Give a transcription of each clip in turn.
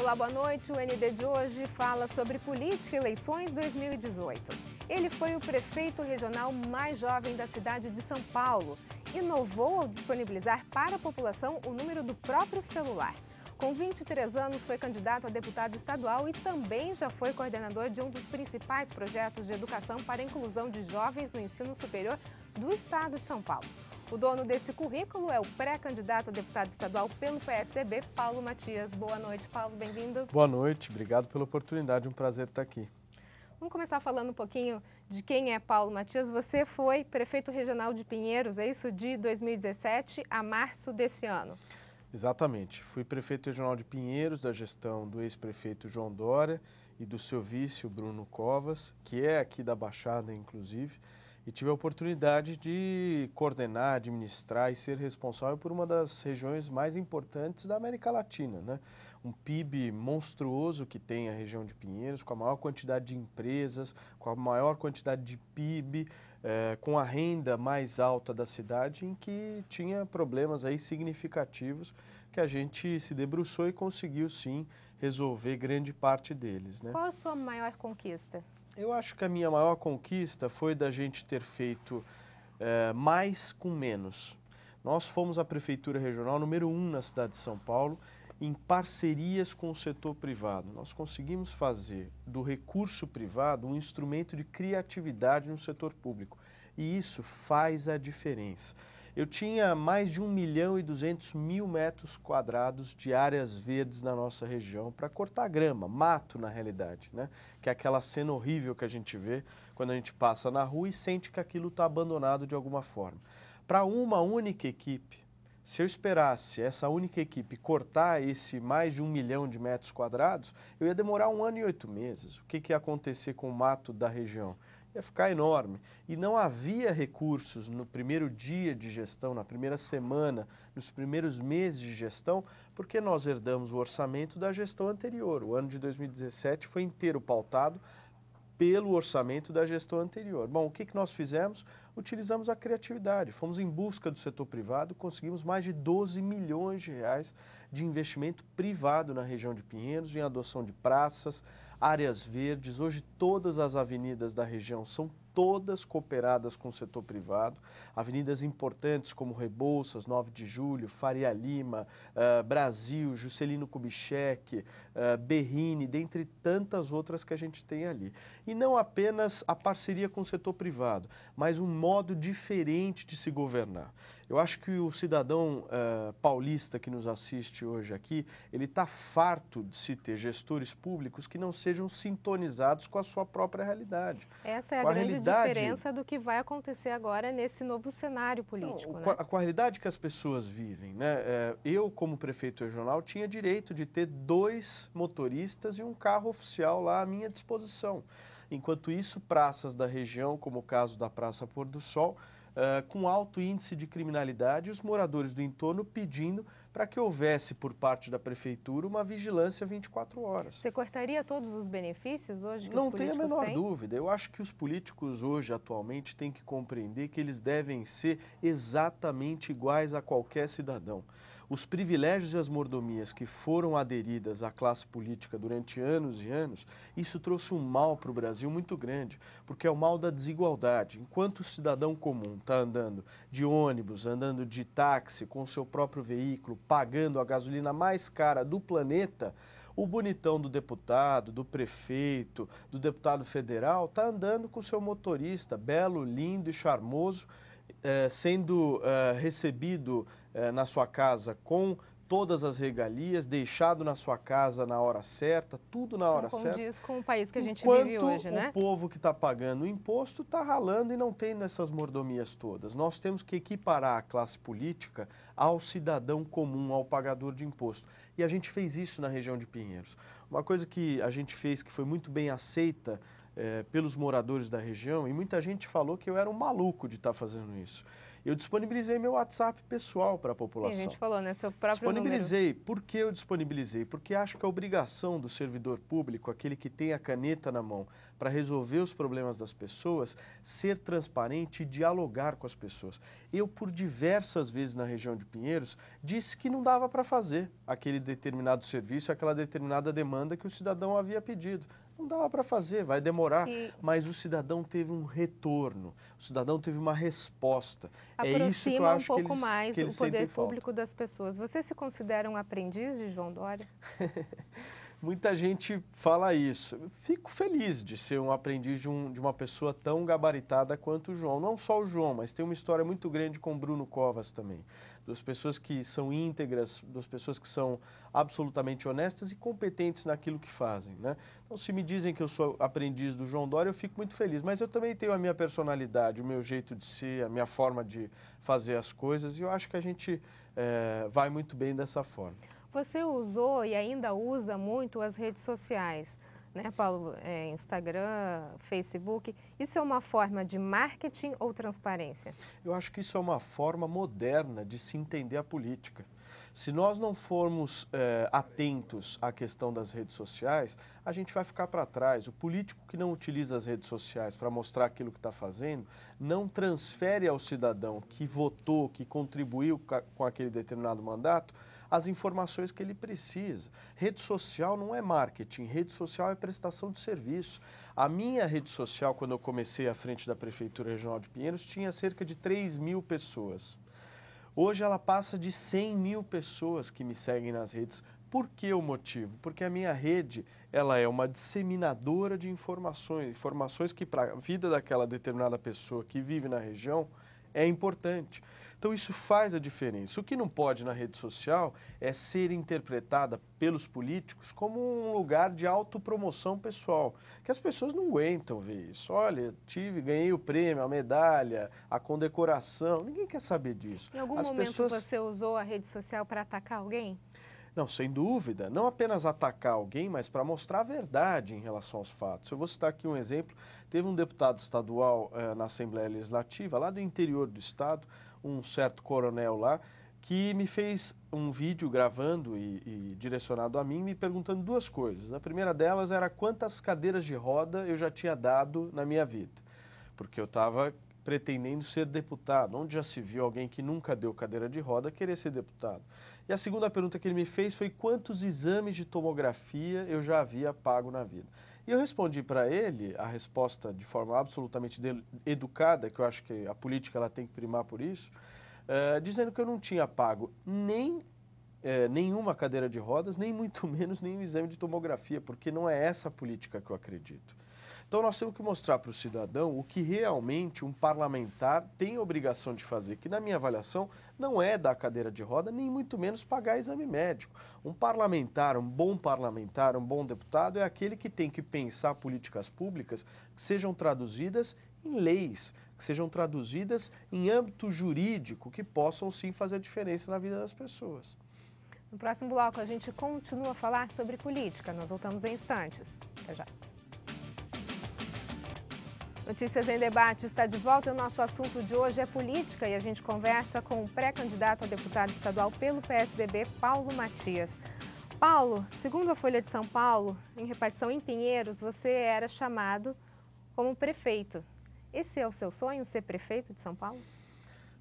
Olá, boa noite. O ND de hoje fala sobre política e eleições 2018. Ele foi o prefeito regional mais jovem da cidade de São Paulo. Inovou ao disponibilizar para a população o número do próprio celular. Com 23 anos, foi candidato a deputado estadual e também já foi coordenador de um dos principais projetos de educação para a inclusão de jovens no ensino superior do estado de São Paulo. O dono desse currículo é o pré-candidato a deputado estadual pelo PSDB, Paulo Matias. Boa noite, Paulo, bem-vindo. Boa noite, obrigado pela oportunidade, um prazer estar aqui. Vamos começar falando um pouquinho de quem é Paulo Matias. Você foi prefeito regional de Pinheiros, é isso? De 2017 a março desse ano. Exatamente, fui prefeito regional de Pinheiros, da gestão do ex-prefeito João Dória e do seu vice, o Bruno Covas, que é aqui da Baixada, inclusive, e tive a oportunidade de coordenar, administrar e ser responsável por uma das regiões mais importantes da América Latina, né? Um PIB monstruoso que tem a região de Pinheiros, com a maior quantidade de empresas, com a maior quantidade de PIB, com a renda mais alta da cidade, em que tinha problemas aí significativos que a gente se debruçou e conseguiu sim resolver grande parte deles, né? Qual a sua maior conquista? Eu acho que a minha maior conquista foi da gente ter feito mais com menos. Nós fomos a prefeitura regional número 1 na cidade de São Paulo, em parcerias com o setor privado. Nós conseguimos fazer do recurso privado um instrumento de criatividade no setor público. E isso faz a diferença. Eu tinha mais de 1.200.000 metros quadrados de áreas verdes na nossa região para cortar grama, mato na realidade, né? Que é aquela cena horrível que a gente vê quando a gente passa na rua e sente que aquilo está abandonado de alguma forma. Para uma única equipe, se eu esperasse essa única equipe cortar esse mais de 1 milhão de metros quadrados, eu ia demorar 1 ano e 8 meses. O que ia acontecer com o mato da região? Ia ficar enorme. E não havia recursos no primeiro dia de gestão, na primeira semana, nos primeiros meses de gestão, porque nós herdamos o orçamento da gestão anterior. O ano de 2017 foi inteiro pautado pelo orçamento da gestão anterior. Bom, o que nós fizemos? Utilizamos a criatividade, fomos em busca do setor privado, conseguimos mais de 12 milhões de reais de investimento privado na região de Pinheiros, em adoção de praças, áreas verdes. Hoje todas as avenidas da região são todas cooperadas com o setor privado, avenidas importantes como Rebouças, 9 de Julho, Faria Lima, Brasil, Juscelino Kubitschek, Berrini, dentre tantas outras que a gente tem ali. E não apenas a parceria com o setor privado, mas um modo diferente de se governar. Eu acho que o cidadão paulista que nos assiste hoje aqui, ele está farto de se ter gestores públicos que não sejam sintonizados com a sua própria realidade. Essa é a grande diferença do que vai acontecer agora nesse novo cenário político, não, né? Com a realidade que as pessoas vivem, né? Eu, como prefeito regional, tinha direito de ter 2 motoristas e um carro oficial lá à minha disposição. Enquanto isso, praças da região, como o caso da Praça Pôr do Sol, com alto índice de criminalidade, os moradores do entorno pedindo para que houvesse, por parte da prefeitura, uma vigilância 24 horas. Você cortaria todos os benefícios hoje que Não os políticos tenho a menor têm? dúvida. Eu acho que os políticos hoje, atualmente, têm que compreender que eles devem ser exatamente iguais a qualquer cidadão. Os privilégios e as mordomias que foram aderidas à classe política durante anos e anos, isso trouxe um mal para o Brasil muito grande, porque é o mal da desigualdade. Enquanto o cidadão comum está andando de ônibus, andando de táxi, com o seu próprio veículo, pagando a gasolina mais cara do planeta, o bonitão do deputado, do prefeito, do deputado federal está andando com o seu motorista, belo, lindo e charmoso, sendo recebido na sua casa com todas as regalias, deixado na sua casa na hora certa, tudo na hora certa. Não condiz com o país que a gente Enquanto vive hoje, né? o povo que está pagando o imposto está ralando e não tem essas mordomias todas. Nós temos que equiparar a classe política ao cidadão comum, ao pagador de imposto. E a gente fez isso na região de Pinheiros. Uma coisa que a gente fez que foi muito bem aceita pelos moradores da região, e muita gente falou que eu era um maluco de estar fazendo isso. Eu disponibilizei meu WhatsApp pessoal para a população. Sim, a gente falou, né? Seu próprio Disponibilizei. Por que eu disponibilizei? Porque acho que a obrigação do servidor público, aquele que tem a caneta na mão para resolver os problemas das pessoas, ser transparente e dialogar com as pessoas. Eu, por diversas vezes na região de Pinheiros, disse que não dava para fazer aquele determinado serviço, aquela determinada demanda que o cidadão havia pedido. Não dava para fazer, vai demorar, mas o cidadão teve um retorno, o cidadão teve uma resposta. É isso que eu acho um pouco mais eles o poder falta. público das pessoas. Você se considera um aprendiz de João Dória? Muita gente fala isso. Fico feliz de ser um aprendiz de uma pessoa tão gabaritada quanto o João. Não só o João, mas tem uma história muito grande com o Bruno Covas também. Das pessoas que são íntegras, das pessoas que são absolutamente honestas e competentes naquilo que fazem, né? Então, se me dizem que eu sou aprendiz do João Dória, eu fico muito feliz. Mas eu também tenho a minha personalidade, o meu jeito de ser, a minha forma de fazer as coisas. E eu acho que a gente vai muito bem dessa forma. Você usou e ainda usa muito as redes sociais, né, Paulo? Instagram, Facebook. Isso é uma forma de marketing ou transparência? Eu acho que isso é uma forma moderna de se entender a política. Se nós não formos atentos à questão das redes sociais, a gente vai ficar para trás. O político que não utiliza as redes sociais para mostrar aquilo que está fazendo, não transfere ao cidadão que votou, que contribuiu com aquele determinado mandato, as informações que ele precisa. Rede social não é marketing, rede social é prestação de serviço. A minha rede social, quando eu comecei à frente da Prefeitura Regional de Pinheiros, tinha cerca de 3.000 pessoas. Hoje ela passa de 100.000 pessoas que me seguem nas redes. Por que o motivo? Porque a minha rede ela é uma disseminadora de informações, informações que para a vida daquela determinada pessoa que vive na região é importante. Então isso faz a diferença. O que não pode na rede social é ser interpretada pelos políticos como um lugar de autopromoção pessoal, que as pessoas não aguentam ver isso. Olha, ganhei o prêmio, a medalha, a condecoração, ninguém quer saber disso. Em algum momento você usou a rede social para atacar alguém? Não, sem dúvida. Não apenas atacar alguém, mas para mostrar a verdade em relação aos fatos. Eu vou citar aqui um exemplo. Teve um deputado estadual na Assembleia Legislativa, lá do interior do estado, um certo coronel lá, que me fez um vídeo gravando e direcionado a mim, me perguntando duas coisas. A primeira delas era quantas cadeiras de roda eu já tinha dado na minha vida, porque eu estava pretendendo ser deputado. Onde já se viu alguém que nunca deu cadeira de roda querer ser deputado? E a segunda pergunta que ele me fez foi quantos exames de tomografia eu já havia pago na vida. E eu respondi para ele a resposta de forma absolutamente educada, que eu acho que a política ela tem que primar por isso, dizendo que eu não tinha pago nenhuma cadeira de rodas, nem muito menos nenhum exame de tomografia, porque não é essa a política que eu acredito. Então nós temos que mostrar para o cidadão o que realmente um parlamentar tem a obrigação de fazer, que na minha avaliação não é dar cadeira de roda, nem muito menos pagar exame médico. Um parlamentar, um bom deputado é aquele que tem que pensar políticas públicas que sejam traduzidas em leis, que sejam traduzidas em âmbito jurídico, que possam sim fazer a diferença na vida das pessoas. No próximo bloco a gente continua a falar sobre política. Nós voltamos em instantes. Até já. Notícias em Debate está de volta e o nosso assunto de hoje é política e a gente conversa com o pré-candidato a deputado estadual pelo PSDB, Paulo Matias. Paulo, segundo a Folha de São Paulo, em repartição em Pinheiros, você era chamado como prefeito. Esse é o seu sonho, ser prefeito de São Paulo?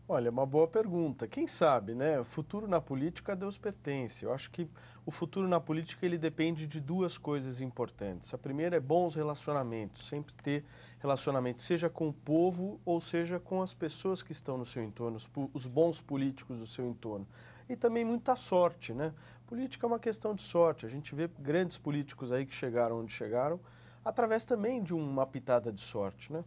Olha, uma boa pergunta. Quem sabe, né? O futuro na política a Deus pertence. Eu acho que o futuro na política ele depende de duas coisas importantes. A primeira é bons relacionamentos, sempre ter relacionamento, seja com o povo ou seja com as pessoas que estão no seu entorno, os bons políticos do seu entorno. E também muita sorte, né? Política é uma questão de sorte. A gente vê grandes políticos aí que chegaram onde chegaram através também de uma pitada de sorte, né?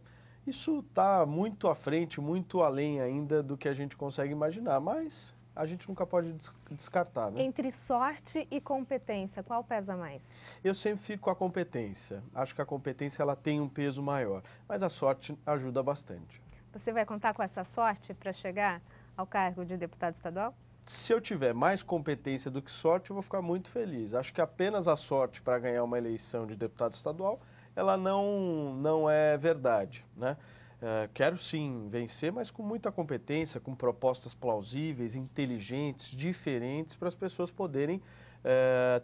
Isso está muito à frente, muito além ainda do que a gente consegue imaginar, mas a gente nunca pode descartar, né? Entre sorte e competência, qual pesa mais? Eu sempre fico com a competência. Acho que a competência ela tem um peso maior, mas a sorte ajuda bastante. Você vai contar com essa sorte para chegar ao cargo de deputado estadual? Se eu tiver mais competência do que sorte, eu vou ficar muito feliz. Acho que apenas a sorte para ganhar uma eleição de deputado estadual ela não é verdade, né? Quero sim vencer, mas com muita competência, com propostas plausíveis, inteligentes, diferentes, para as pessoas poderem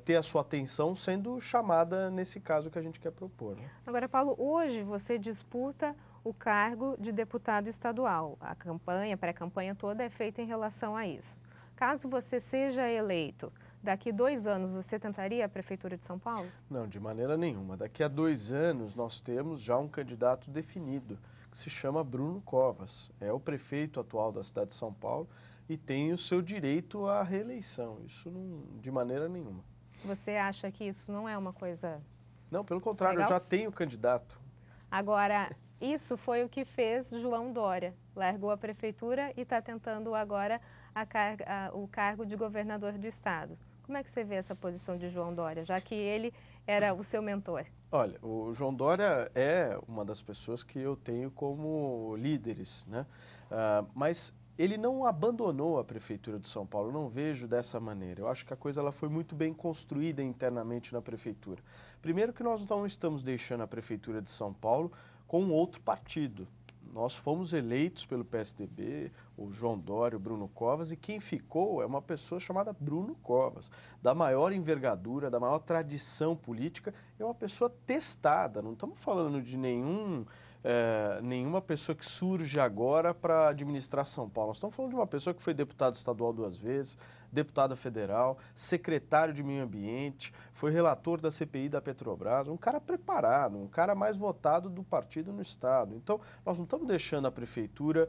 ter a sua atenção sendo chamada nesse caso que a gente quer propor. Né? Agora, Paulo, hoje você disputa o cargo de deputado estadual. A campanha, a pré-campanha toda é feita em relação a isso. Caso você seja eleito, daqui 2 anos você tentaria a Prefeitura de São Paulo? Não, de maneira nenhuma. Daqui a 2 anos nós temos já um candidato definido, que se chama Bruno Covas. É o prefeito atual da cidade de São Paulo e tem o seu direito à reeleição. Isso não, de maneira nenhuma. Você acha que isso não é uma coisa... Não, pelo contrário, legal? eu já tenho candidato. Agora, isso foi o que fez João Dória. Largou a prefeitura e está tentando agora o cargo de governador de estado. Como é que você vê essa posição de João Dória, já que ele era o seu mentor? Olha, o João Dória é uma das pessoas que eu tenho como líderes, né? Mas ele não abandonou a Prefeitura de São Paulo, eu não vejo dessa maneira. Eu acho que a coisa ela foi muito bem construída internamente na Prefeitura. Primeiro que nós não estamos deixando a Prefeitura de São Paulo com outro partido. Nós fomos eleitos pelo PSDB, o João Dória, o Bruno Covas, e quem ficou é uma pessoa chamada Bruno Covas, da maior envergadura, da maior tradição política, é uma pessoa testada, não estamos falando de nenhuma pessoa que surge agora para administrar São Paulo. Nós estamos falando de uma pessoa que foi deputado estadual 2 vezes, deputada federal, secretário de Meio Ambiente, foi relator da CPI da Petrobras, um cara preparado, um cara mais votado do partido no estado. Então, nós não estamos deixando a prefeitura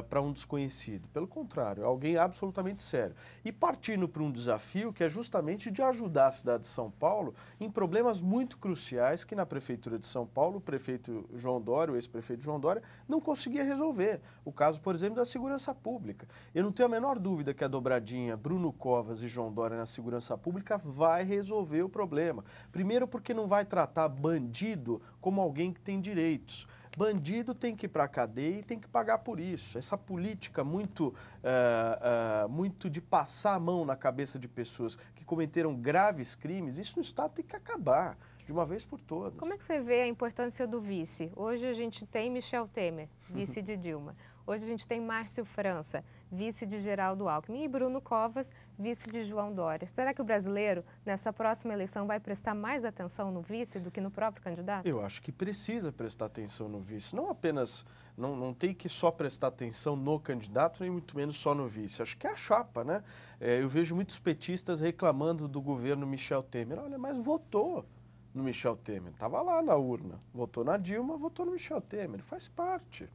para um desconhecido. Pelo contrário, é alguém absolutamente sério. E partindo para um desafio que é justamente de ajudar a cidade de São Paulo em problemas muito cruciais que na Prefeitura de São Paulo, o prefeito João Dória, o ex-prefeito João Dória, não conseguia resolver. O caso, por exemplo, da segurança pública. Eu não tenho a menor dúvida que a dobradinha Bruno Covas e João Dória na segurança pública vai resolver o problema. Primeiro porque não vai tratar bandido como alguém que tem direitos. Bandido tem que ir para a cadeia e tem que pagar por isso. Essa política muito de passar a mão na cabeça de pessoas que cometeram graves crimes, isso no Estado tem que acabar de uma vez por todas. Como é que você vê a importância do vice? Hoje a gente tem Michel Temer, vice de Dilma. Hoje a gente tem Márcio França, vice de Geraldo Alckmin, e Bruno Covas, vice de João Dória. Será que o brasileiro, nessa próxima eleição, vai prestar mais atenção no vice do que no próprio candidato? Eu acho que precisa prestar atenção no vice. Não apenas, não tem que só prestar atenção no candidato, nem muito menos só no vice. Acho que é a chapa, né? Eu vejo muitos petistas reclamando do governo Michel Temer. Olha, mas votou no Michel Temer, estava lá na urna. Votou na Dilma, votou no Michel Temer, faz parte.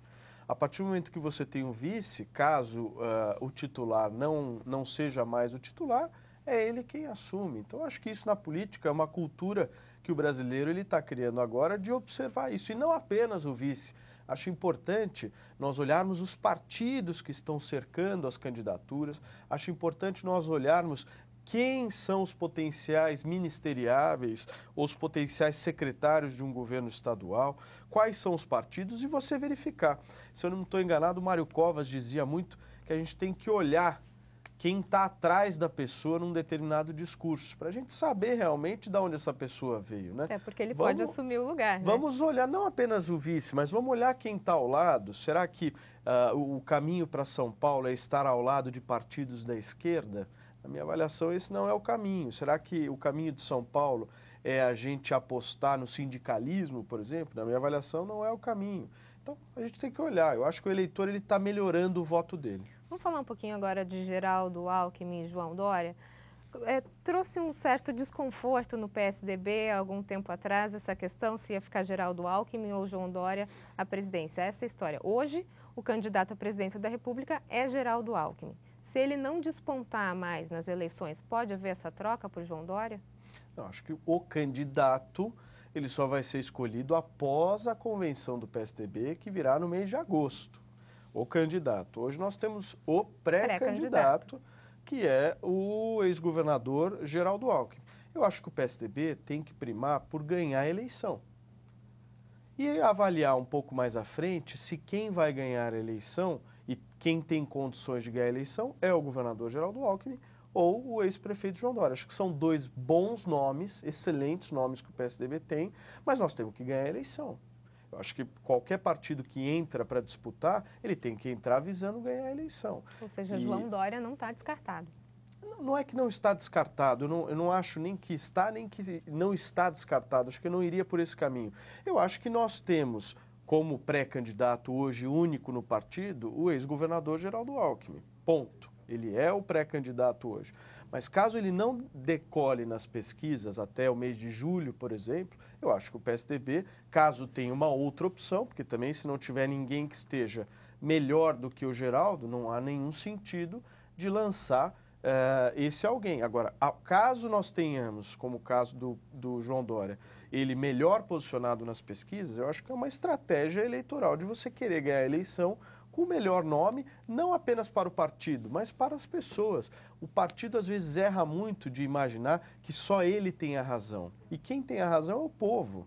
A partir do momento que você tem um vice, caso o titular não seja mais o titular, é ele quem assume. Então, acho que isso na política é uma cultura que o brasileiro está criando agora de observar isso. E não apenas o vice. Acho importante nós olharmos os partidos que estão cercando as candidaturas. Acho importante nós olharmos quem são os potenciais ministeriáveis, os potenciais secretários de um governo estadual, quais são os partidos e você verificar. Se eu não estou enganado, o Mário Covas dizia muito que a gente tem que olhar quem está atrás da pessoa num determinado discurso, para a gente saber realmente de onde essa pessoa veio. Né? É porque ele pode assumir o lugar. Né? Vamos olhar não apenas o vice, mas vamos olhar quem está ao lado. Será que o caminho para São Paulo é estar ao lado de partidos da esquerda? Na minha avaliação, esse não é o caminho. Será que o caminho de São Paulo é a gente apostar no sindicalismo, por exemplo? Na minha avaliação, não é o caminho. Então, a gente tem que olhar. Eu acho que o eleitor está melhorando o voto dele. Vamos falar um pouquinho agora de Geraldo Alckmin e João Dória. Trouxe um certo desconforto no PSDB há algum tempo atrás, essa questão se ia ficar Geraldo Alckmin ou João Dória à presidência. Essa é a história. Hoje, o candidato à presidência da República é Geraldo Alckmin. Se ele não despontar mais nas eleições, pode haver essa troca por João Dória? Não, acho que o candidato ele só vai ser escolhido após a convenção do PSDB, que virá no mês de agosto. O candidato. Hoje nós temos o pré-candidato, que é o ex-governador Geraldo Alckmin. Eu acho que o PSDB tem que primar por ganhar a eleição. E avaliar um pouco mais à frente se quem vai ganhar a eleição e quem tem condições de ganhar a eleição é o governador Geraldo Alckmin ou o ex-prefeito João Dória. Acho que são 2 bons nomes, excelentes nomes que o PSDB tem, mas nós temos que ganhar a eleição. Eu acho que qualquer partido que entra para disputar, ele tem que entrar visando ganhar a eleição. Ou seja, João Dória não está descartado. Não é que não está descartado, eu não acho nem que está, nem que não está descartado, acho que eu não iria por esse caminho. Eu acho que nós temos como pré-candidato hoje único no partido o ex-governador Geraldo Alckmin, ponto. Ele é o pré-candidato hoje. Mas caso ele não decole nas pesquisas até o mês de julho, por exemplo, eu acho que o PSDB, caso tenha uma outra opção, porque também se não tiver ninguém que esteja melhor do que o Geraldo, não há nenhum sentido de lançar esse alguém. Agora, caso nós tenhamos, como o caso do João Dória, ele melhor posicionado nas pesquisas, eu acho que é uma estratégia eleitoral de você querer ganhar a eleição com o melhor nome, não apenas para o partido, mas para as pessoas. O partido às vezes erra muito de imaginar que só ele tem a razão. E quem tem a razão é o povo.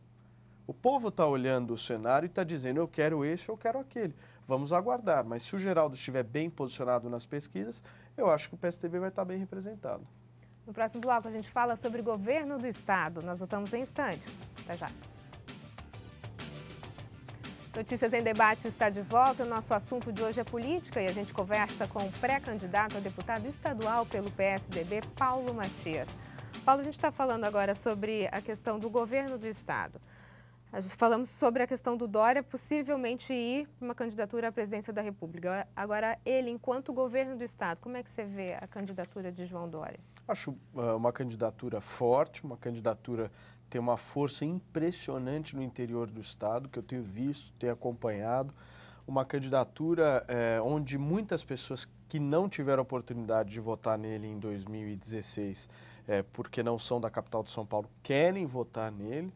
O povo está olhando o cenário e está dizendo, eu quero esse, eu quero aquele. Vamos aguardar, mas se o Geraldo estiver bem posicionado nas pesquisas, eu acho que o PSDB vai estar bem representado. No próximo bloco a gente fala sobre governo do estado. Nós voltamos em instantes. Até já. Notícias em Debate está de volta. O nosso assunto de hoje é política e a gente conversa com o pré-candidato a deputado estadual pelo PSDB, Paulo Matias. Paulo, a gente está falando agora sobre a questão do governo do estado. Falamos sobre a questão do Dória possivelmente ir para uma candidatura à presidência da República. Agora, ele, enquanto governo do estado, como é que você vê a candidatura de João Dória? Acho uma candidatura forte, uma candidatura que tem uma força impressionante no interior do estado, que eu tenho visto, tenho acompanhado. Uma candidatura onde muitas pessoas que não tiveram oportunidade de votar nele em 2016, porque não são da capital de São Paulo, querem votar nele.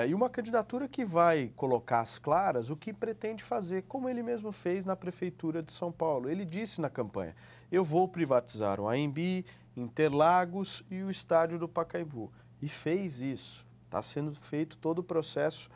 E uma candidatura que vai colocar às claras o que pretende fazer, como ele mesmo fez na Prefeitura de São Paulo. Ele disse na campanha, eu vou privatizar o AMB, Interlagos e o estádio do Pacaembu. E fez isso. Está sendo feito todo o processo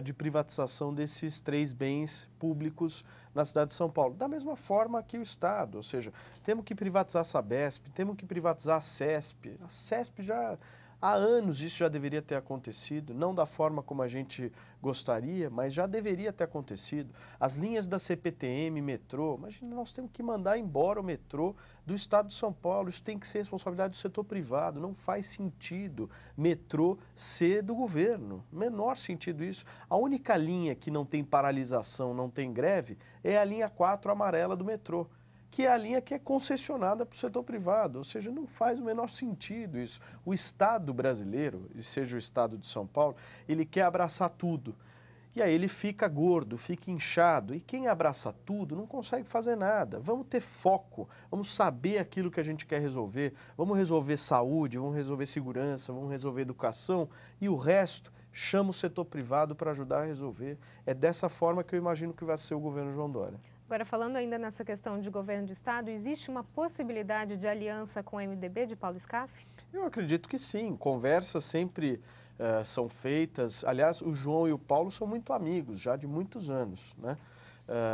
de privatização desses 3 bens públicos na cidade de São Paulo. Da mesma forma que o Estado, ou seja, temos que privatizar a Sabesp, temos que privatizar a CESP. A CESP já... Há anos isso já deveria ter acontecido, não da forma como a gente gostaria, mas já deveria ter acontecido. As linhas da CPTM, metrô, imagina, nós temos que mandar embora o metrô do estado de São Paulo, isso tem que ser responsabilidade do setor privado, não faz sentido metrô ser do governo, menor sentido isso. A única linha que não tem paralisação, não tem greve, é a linha 4 amarela do metrô, que é a linha que é concessionada para o setor privado, ou seja, não faz o menor sentido isso. O Estado brasileiro, e seja o Estado de São Paulo, ele quer abraçar tudo. E aí ele fica gordo, fica inchado, e quem abraça tudo não consegue fazer nada. Vamos ter foco, vamos saber aquilo que a gente quer resolver, vamos resolver saúde, vamos resolver segurança, vamos resolver educação, e o resto chama o setor privado para ajudar a resolver. É dessa forma que eu imagino que vai ser o governo João Dória. Agora, falando ainda nessa questão de governo do estado, existe uma possibilidade de aliança com o MDB de Paulo Scaff? Eu acredito que sim. Conversas sempre são feitas. Aliás, o João e o Paulo são muito amigos, já de muitos anos, né?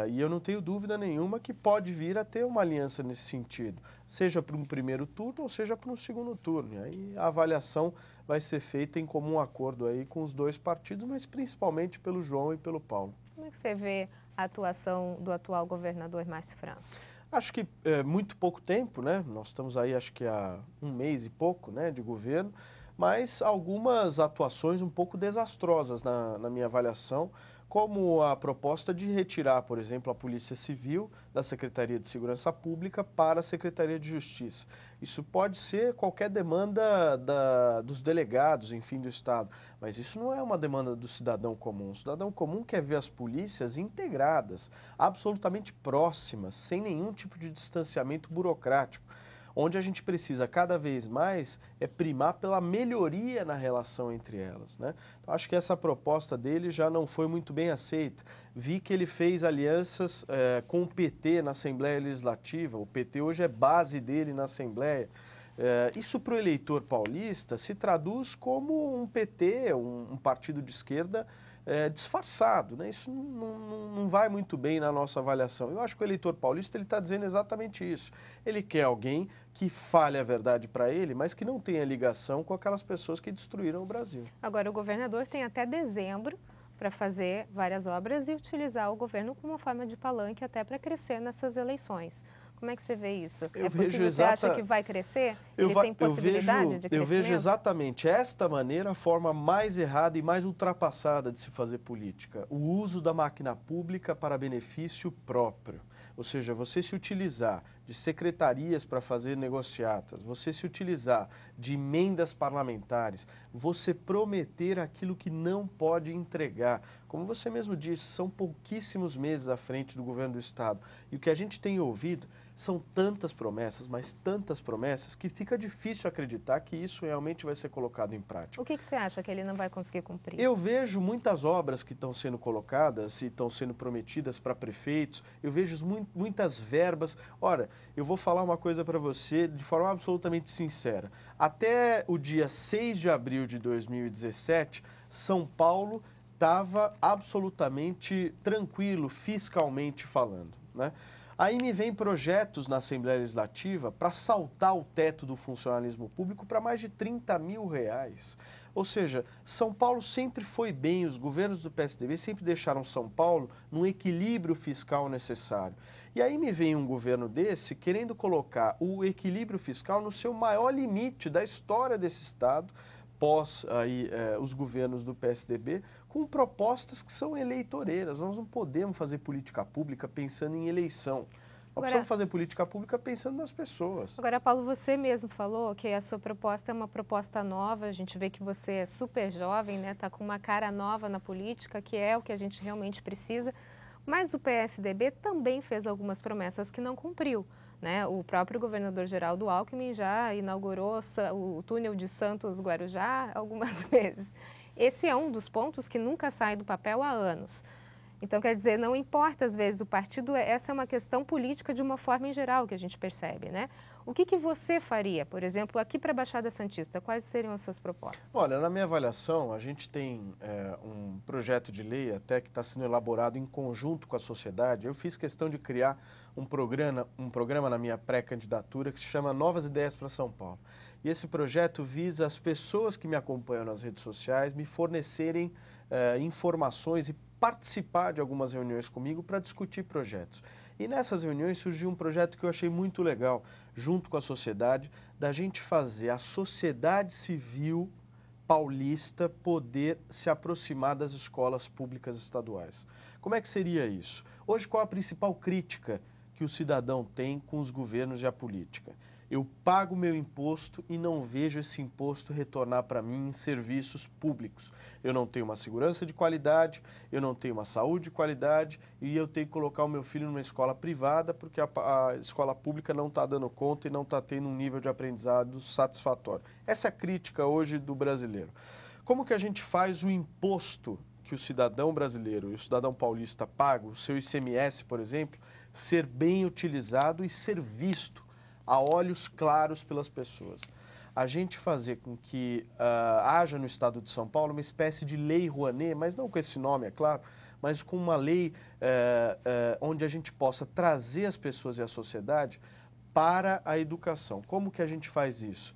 E eu não tenho dúvida nenhuma que pode vir a ter uma aliança nesse sentido, seja para um primeiro turno ou seja para um segundo turno. E aí a avaliação vai ser feita em comum acordo aí com os 2 partidos, mas principalmente pelo João e pelo Paulo. Como é que você vê a atuação do atual governador Márcio França? Acho que muito pouco tempo, né? Nós estamos aí acho que há 1 mês e pouco, né, de governo, mas algumas atuações um pouco desastrosas na minha avaliação, como a proposta de retirar, por exemplo, a Polícia Civil da Secretaria de Segurança Pública para a Secretaria de Justiça. Isso pode ser qualquer demanda dos delegados, enfim, do Estado, mas isso não é uma demanda do cidadão comum. O cidadão comum quer ver as polícias integradas, absolutamente próximas, sem nenhum tipo de distanciamento burocrático. Onde a gente precisa cada vez mais primar pela melhoria na relação entre elas, né? Então, acho que essa proposta dele já não foi muito bem aceita. Vi que ele fez alianças com o PT na Assembleia Legislativa, o PT hoje é base dele na Assembleia. Isso para o eleitor paulista se traduz como um PT, um partido de esquerda disfarçado, né? Isso não vai muito bem na nossa avaliação. Eu acho que o eleitor paulista está dizendo exatamente isso. Ele quer alguém que fale a verdade para ele, mas que não tenha ligação com aquelas pessoas que destruíram o Brasil. Agora, o governador tem até dezembro para fazer várias obras e utilizar o governo como uma forma de palanque até para crescer nessas eleições. Como é que você vê isso? É possível? Você acha que vai crescer? Ele tem possibilidade de crescimento? Eu vejo exatamente esta maneira a forma mais errada e mais ultrapassada de se fazer política. O uso da máquina pública para benefício próprio. Ou seja, você se utilizar de secretarias para fazer negociatas, você se utilizar de emendas parlamentares, você prometer aquilo que não pode entregar. Como você mesmo disse, são pouquíssimos meses à frente do governo do Estado. E o que a gente tem ouvido são tantas promessas, mas tantas promessas, que fica difícil acreditar que isso realmente vai ser colocado em prática. O que você acha que ele não vai conseguir cumprir? Eu vejo muitas obras que estão sendo colocadas e estão sendo prometidas para prefeitos, eu vejo muitas verbas. Ora, eu vou falar uma coisa para você de forma absolutamente sincera. Até o dia 6 de abril de 2017, São Paulo estava absolutamente tranquilo, fiscalmente falando, né? Aí me vem projetos na Assembleia Legislativa para saltar o teto do funcionalismo público para mais de R$30 mil. Ou seja, São Paulo sempre foi bem, os governos do PSDB sempre deixaram São Paulo num equilíbrio fiscal necessário. E aí me vem um governo desse querendo colocar o equilíbrio fiscal no seu maior limite da história desse Estado, pós os governos do PSDB, com propostas que são eleitoreiras. Nós não podemos fazer política pública pensando em eleição. Nós precisamos fazer política pública pensando nas pessoas. Agora, Paulo, você mesmo falou que a sua proposta é uma proposta nova. A gente vê que você é super jovem, né? Está com uma cara nova na política, que é o que a gente realmente precisa. Mas o PSDB também fez algumas promessas que não cumpriu, né? O próprio governador Geraldo Alckmin já inaugurou o túnel de Santos-Guarujá algumas vezes. Esse é um dos pontos que nunca sai do papel há anos. Então, quer dizer, não importa às vezes o partido, essa é uma questão política de uma forma em geral que a gente percebe, né? O que você faria, por exemplo, aqui para a Baixada Santista? Quais seriam as suas propostas? Olha, na minha avaliação, a gente tem um projeto de lei até que está sendo elaborado em conjunto com a sociedade. Eu fiz questão de criar um programa na minha pré-candidatura que se chama Novas Ideias para São Paulo. E esse projeto visa as pessoas que me acompanham nas redes sociais me fornecerem informações e participar de algumas reuniões comigo para discutir projetos. E nessas reuniões surgiu um projeto que eu achei muito legal, junto com a sociedade, da gente fazer a sociedade civil paulista poder se aproximar das escolas públicas estaduais. Como é que seria isso? Hoje, qual a principal crítica que o cidadão tem com os governos e a política? Eu pago meu imposto e não vejo esse imposto retornar para mim em serviços públicos. Eu não tenho uma segurança de qualidade, eu não tenho uma saúde de qualidade e eu tenho que colocar o meu filho numa escola privada porque a escola pública não está dando conta e não está tendo um nível de aprendizado satisfatório. Essa é a crítica hoje do brasileiro. Como que a gente faz o imposto que o cidadão brasileiro e o cidadão paulista paga, o seu ICMS, por exemplo, ser bem utilizado e ser visto a olhos claros pelas pessoas? A gente fazer com que haja no estado de São Paulo uma espécie de lei Rouanet, mas não com esse nome, é claro, mas com uma lei onde a gente possa trazer as pessoas e a sociedade para a educação. Como que a gente faz isso?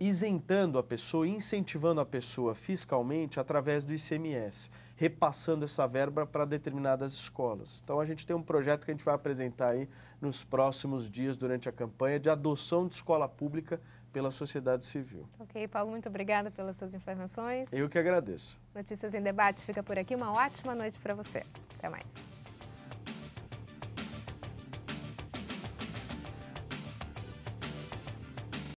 Isentando a pessoa, incentivando a pessoa fiscalmente através do ICMS, repassando essa verba para determinadas escolas. Então a gente tem um projeto que a gente vai apresentar aí nos próximos dias durante a campanha de adoção de escola pública pela sociedade civil. Ok, Paulo, muito obrigada pelas suas informações. Eu que agradeço. Notícias em Debate fica por aqui. Uma ótima noite para você. Até mais.